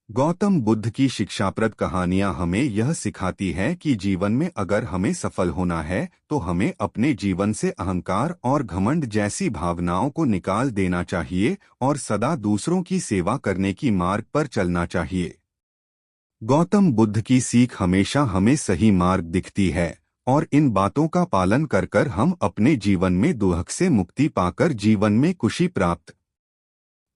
गौतम बुद्ध की शिक्षाप्रद कहानियां हमें यह सिखाती है कि जीवन में अगर हमें सफल होना है तो हमें अपने जीवन से अहंकार और घमंड जैसी भावनाओं को निकाल देना चाहिए और सदा दूसरों की सेवा करने की मार्ग पर चलना चाहिए। गौतम बुद्ध की सीख हमेशा हमें सही मार्ग दिखती है और इन बातों का पालन कर कर हम अपने जीवन में दुख से मुक्ति पाकर जीवन में खुशी प्राप्त।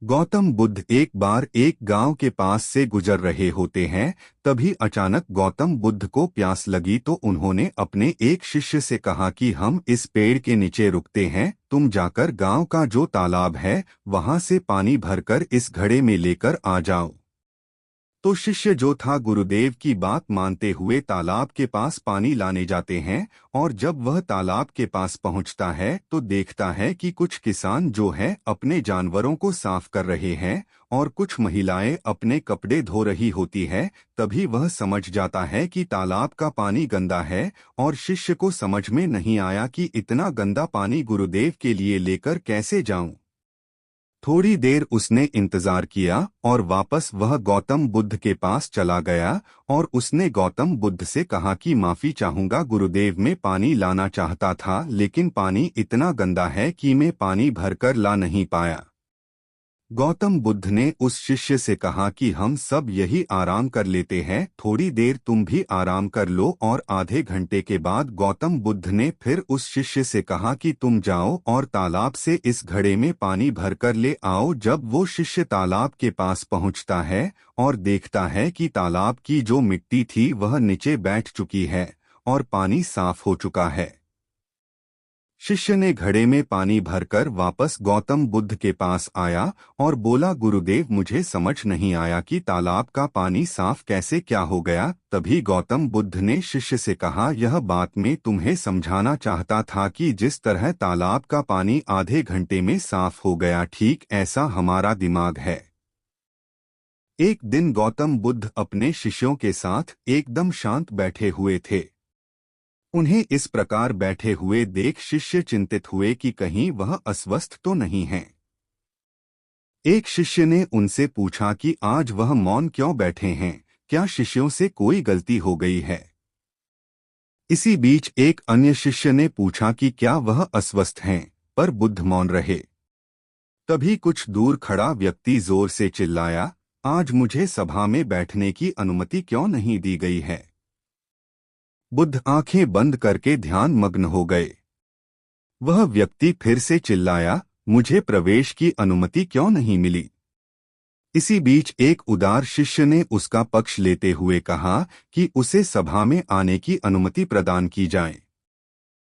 गौतम बुद्ध एक बार एक गांव के पास से गुजर रहे होते हैं। तभी अचानक गौतम बुद्ध को प्यास लगी तो उन्होंने अपने एक शिष्य से कहा कि हम इस पेड़ के नीचे रुकते हैं, तुम जाकर गांव का जो तालाब है वहां से पानी भरकर इस घड़े में लेकर आ जाओ। तो शिष्य जो था गुरुदेव की बात मानते हुए तालाब के पास पानी लाने जाते हैं और जब वह तालाब के पास पहुंचता है तो देखता है कि कुछ किसान जो है अपने जानवरों को साफ कर रहे हैं और कुछ महिलाएं अपने कपड़े धो रही होती है। तभी वह समझ जाता है कि तालाब का पानी गंदा है और शिष्य को समझ में नहीं आया कि इतना गंदा पानी गुरुदेव के लिए लेकर कैसे जाऊं। थोड़ी देर उसने इंतजार किया और वापस वह गौतम बुद्ध के पास चला गया और उसने गौतम बुद्ध से कहा कि माफी चाहूंगा गुरुदेव, मैं पानी लाना चाहता था लेकिन पानी इतना गंदा है कि मैं पानी भरकर ला नहीं पाया। गौतम बुद्ध ने उस शिष्य से कहा कि हम सब यही आराम कर लेते हैं, थोड़ी देर तुम भी आराम कर लो। और आधे घंटे के बाद गौतम बुद्ध ने फिर उस शिष्य से कहा कि तुम जाओ और तालाब से इस घड़े में पानी भरकर ले आओ। जब वो शिष्य तालाब के पास पहुंचता है और देखता है कि तालाब की जो मिट्टी थी वह नीचे बैठ चुकी है और पानी साफ हो चुका है। शिष्य ने घड़े में पानी भरकर वापस गौतम बुद्ध के पास आया और बोला, गुरुदेव मुझे समझ नहीं आया कि तालाब का पानी साफ कैसे क्या हो गया। तभी गौतम बुद्ध ने शिष्य से कहा, यह बात मैं तुम्हें समझाना चाहता था कि जिस तरह तालाब का पानी आधे घंटे में साफ हो गया, ठीक ऐसा हमारा दिमाग है। एक दिन गौतम बुद्ध अपने शिष्यों के साथ एकदम शांत बैठे हुए थे। उन्हें इस प्रकार बैठे हुए देख शिष्य चिंतित हुए कि कहीं वह अस्वस्थ तो नहीं हैं। एक शिष्य ने उनसे पूछा कि आज वह मौन क्यों बैठे हैं, क्या शिष्यों से कोई गलती हो गई है। इसी बीच एक अन्य शिष्य ने पूछा कि क्या वह अस्वस्थ हैं, पर बुद्ध मौन रहे। तभी कुछ दूर खड़ा व्यक्ति जोर से चिल्लाया, आज मुझे सभा में बैठने की अनुमति क्यों नहीं दी गई है। बुद्ध आंखें बंद करके ध्यान मग्न हो गए। वह व्यक्ति फिर से चिल्लाया, मुझे प्रवेश की अनुमति क्यों नहीं मिली। इसी बीच एक उदार शिष्य ने उसका पक्ष लेते हुए कहा कि उसे सभा में आने की अनुमति प्रदान की जाए।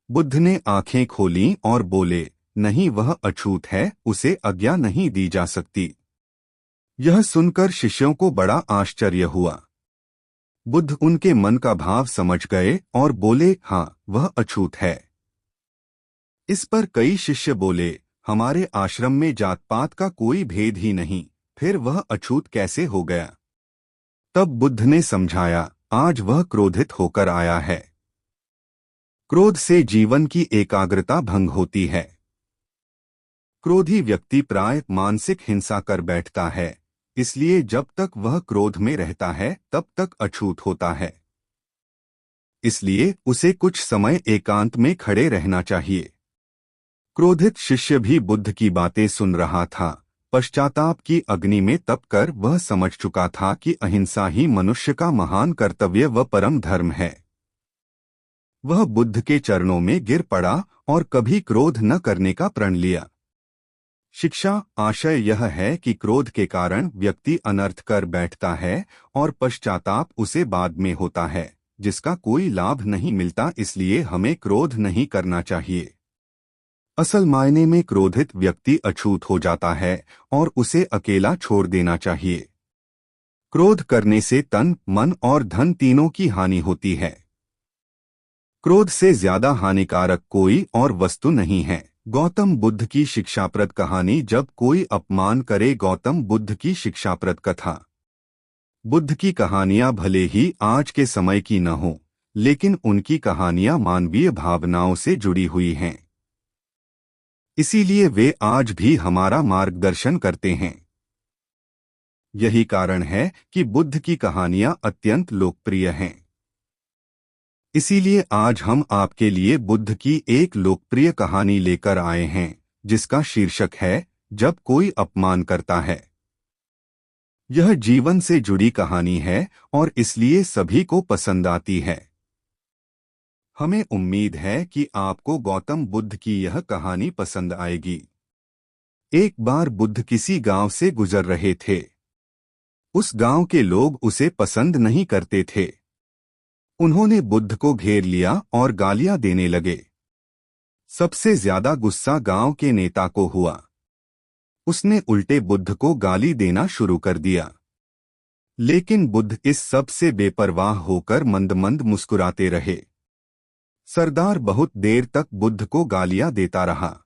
बुद्ध ने आंखें खोलीं और बोले, नहीं, वह अछूत है, उसे आज्ञा नहीं दी जा सकती। यह सुनकर शिष्यों को बड़ा आश्चर्य हुआ। बुद्ध उनके मन का भाव समझ गए और बोले, हाँ, वह अछूत है। इस पर कई शिष्य बोले, हमारे आश्रम में जात पात का कोई भेद ही नहीं, फिर वह अछूत कैसे हो गया। तब बुद्ध ने समझाया, आज वह क्रोधित होकर आया है। क्रोध से जीवन की एकाग्रता भंग होती है। क्रोधी व्यक्ति प्राय मानसिक हिंसा कर बैठता है, इसलिए जब तक वह क्रोध में रहता है तब तक अछूत होता है। इसलिए उसे कुछ समय एकांत में खड़े रहना चाहिए। क्रोधित शिष्य भी बुद्ध की बातें सुन रहा था। पश्चाताप की अग्नि में तपकर वह समझ चुका था कि अहिंसा ही मनुष्य का महान कर्तव्य व परम धर्म है। वह बुद्ध के चरणों में गिर पड़ा और कभी क्रोध न करने का प्रण लिया। शिक्षा आशय यह है कि क्रोध के कारण व्यक्ति अनर्थ कर बैठता है और पश्चाताप उसे बाद में होता है, जिसका कोई लाभ नहीं मिलता। इसलिए हमें क्रोध नहीं करना चाहिए। असल मायने में क्रोधित व्यक्ति अछूत हो जाता है और उसे अकेला छोड़ देना चाहिए। क्रोध करने से तन, मन और धन तीनों की हानि होती है। क्रोध से ज्यादा हानिकारक कोई और वस्तु नहीं है। गौतम बुद्ध की शिक्षाप्रद कहानी। जब कोई अपमान करे। गौतम बुद्ध की शिक्षाप्रद कथा। बुद्ध की कहानियां भले ही आज के समय की न हो, लेकिन उनकी कहानियां मानवीय भावनाओं से जुड़ी हुई हैं। इसीलिए वे आज भी हमारा मार्गदर्शन करते हैं। यही कारण है कि बुद्ध की कहानियां अत्यंत लोकप्रिय हैं। इसीलिए आज हम आपके लिए बुद्ध की एक लोकप्रिय कहानी लेकर आए हैं, जिसका शीर्षक है जब कोई अपमान करता है। यह जीवन से जुड़ी कहानी है और इसलिए सभी को पसंद आती है। हमें उम्मीद है कि आपको गौतम बुद्ध की यह कहानी पसंद आएगी। एक बार बुद्ध किसी गांव से गुजर रहे थे। उस गांव के लोग उसे पसंद नहीं करते थे। उन्होंने बुद्ध को घेर लिया और गालियां देने लगे। सबसे ज्यादा गुस्सा गांव के नेता को हुआ। उसने उल्टे बुद्ध को गाली देना शुरू कर दिया। लेकिन बुद्ध इस सब से बेपरवाह होकर मंद मंद मुस्कुराते रहे। सरदार बहुत देर तक बुद्ध को गालियां देता रहा,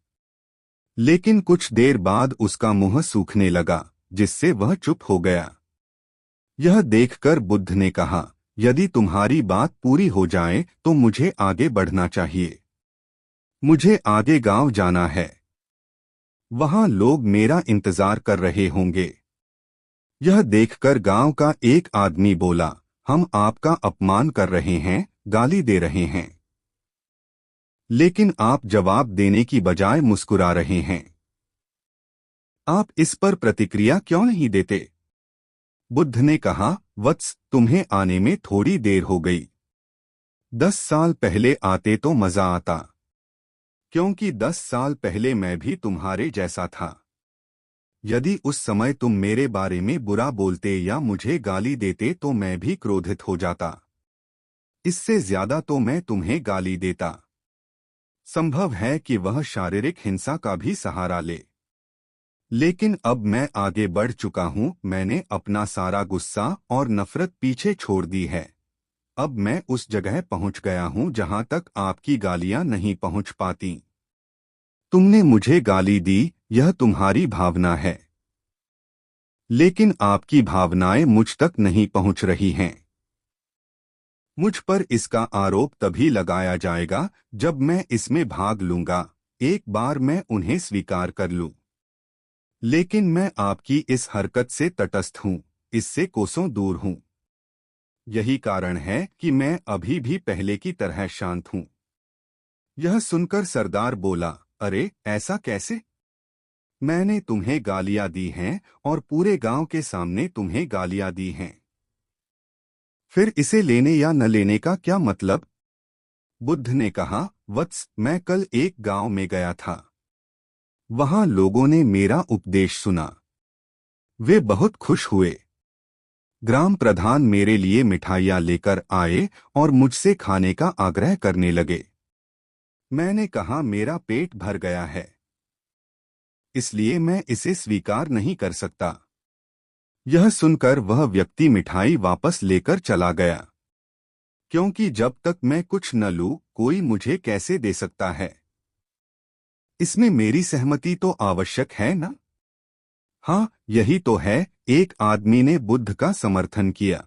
लेकिन कुछ देर बाद उसका मुंह सूखने लगा, जिससे वह चुप हो गया। यह देखकर बुद्ध ने कहा, यदि तुम्हारी बात पूरी हो जाए तो मुझे आगे बढ़ना चाहिए। मुझे आगे गांव जाना है। वहां लोग मेरा इंतजार कर रहे होंगे। यह देखकर गांव का एक आदमी बोला, हम आपका अपमान कर रहे हैं, गाली दे रहे हैं, लेकिन आप जवाब देने की बजाय मुस्कुरा रहे हैं। आप इस पर प्रतिक्रिया क्यों नहीं देते? बुद्ध ने कहा, वत्स, तुम्हें आने में थोड़ी देर हो गई। 10 साल पहले आते तो मजा आता, क्योंकि 10 साल पहले मैं भी तुम्हारे जैसा था। यदि उस समय तुम मेरे बारे में बुरा बोलते या मुझे गाली देते तो मैं भी क्रोधित हो जाता। इससे ज्यादा तो मैं तुम्हें गाली देता। संभव है कि वह शारीरिक हिंसा का भी सहारा ले। लेकिन अब मैं आगे बढ़ चुका हूं। मैंने अपना सारा गुस्सा और नफरत पीछे छोड़ दी है। अब मैं उस जगह पहुंच गया हूं जहां तक आपकी गालियां नहीं पहुंच पाती। तुमने मुझे गाली दी, यह तुम्हारी भावना है, लेकिन आपकी भावनाएं मुझ तक नहीं पहुंच रही हैं। मुझ पर इसका आरोप तभी लगाया जाएगा जब मैं इसमें भाग लूंगा, एक बार मैं उन्हें स्वीकार कर लूं। लेकिन मैं आपकी इस हरकत से तटस्थ हूं, इससे कोसों दूर हूं। यही कारण है कि मैं अभी भी पहले की तरह शांत हूं। यह सुनकर सरदार बोला, अरे ऐसा कैसे? मैंने तुम्हें गालियां दी हैं और पूरे गांव के सामने तुम्हें गालियां दी हैं। फिर इसे लेने या न लेने का क्या मतलब? बुद्ध ने कहा, वत्स, मैं कल एक गांव में गया था। वहां लोगों ने मेरा उपदेश सुना। वे बहुत खुश हुए। ग्राम प्रधान मेरे लिए मिठाइयां लेकर आए और मुझसे खाने का आग्रह करने लगे। मैंने कहा, मेरा पेट भर गया है, इसलिए मैं इसे स्वीकार नहीं कर सकता। यह सुनकर वह व्यक्ति मिठाई वापस लेकर चला गया, क्योंकि जब तक मैं कुछ न लूं, कोई मुझे कैसे दे सकता है? इसमें मेरी सहमति तो आवश्यक है ना? हाँ, यही तो है। एक आदमी ने बुद्ध का समर्थन किया।